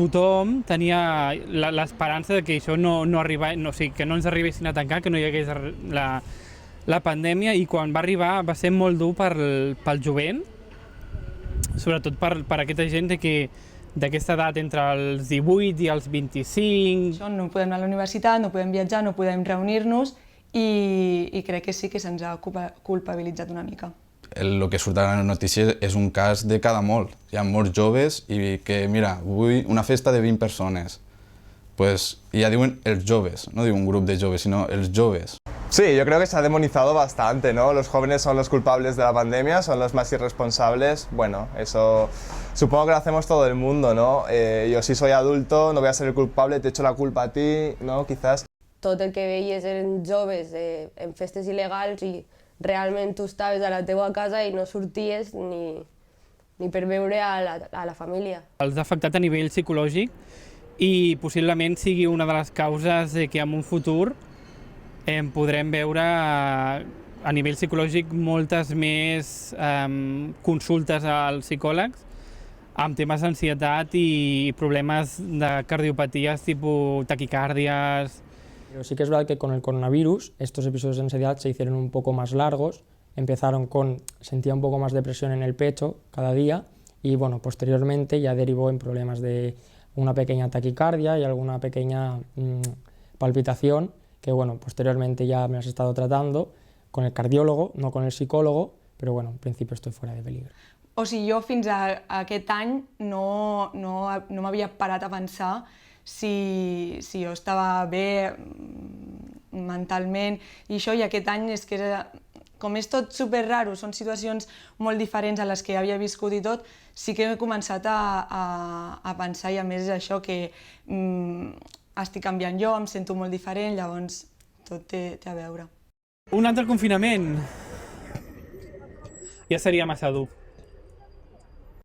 tothom tenia l'esperança de que això no ens arribessin a tancar, que no hi hagués la pandèmia, i quan va arribar va ser molt dur pel jovent, sobretot per aquesta gent d'aquesta edat entre els 18 i els 25. No podem anar a la universitat, no podem viatjar, no podem reunir-nos i crec que sí que se'ns ha culpabilitzat una mica. El que surt a les notícies és un cas de cada molt. Hi ha molts joves i que, mira, vull una festa de 20 persones. Y ya diuen els joves, no digo un grupo de joves, sino els joves. Sí, yo creo que se ha demonizado bastante, ¿no? Los jóvenes son los culpables de la pandemia, son los más irresponsables. Bueno, eso supongo que lo hacemos todo el mundo, ¿no? Yo si soy adulto no voy a ser el culpable, te echo la culpa a ti, ¿no? Quizás. Tot el que veies eren joves en festes il·legals i realment tu estaves a la teua casa i no sorties ni per veure a la família. Els ha afectat a nivell psicològic i possiblement sigui una de les causes que en un futur podrem veure a nivell psicològic moltes més consultes als psicòlegs amb temes d'ansietat i problemes de cardiopaties tipus taquicàrdies. Pero sí que es verdad que con el coronavirus estos episodios de ansiedad se hicieron un poco más largos, empezaron sentía un poco más de presión en el pecho cada día y bueno, posteriormente ya derivó en problemas de una pequeña taquicardia y alguna pequeña palpitación que bueno, posteriormente ya me las he estado tratando con el cardiólogo, no con el psicólogo, pero bueno, en principio estoy fuera de peligro. O sigui, jo fins a aquest any no m'havia parat a pensar si jo estava bé mentalment i això, i aquest any és que com és tot super raro, són situacions molt diferents a les que havia viscut i tot, sí que he començat a pensar, i a més és això que estic canviant jo, em sento molt diferent, llavors tot té a veure. Un altre confinament ja seria massa dur.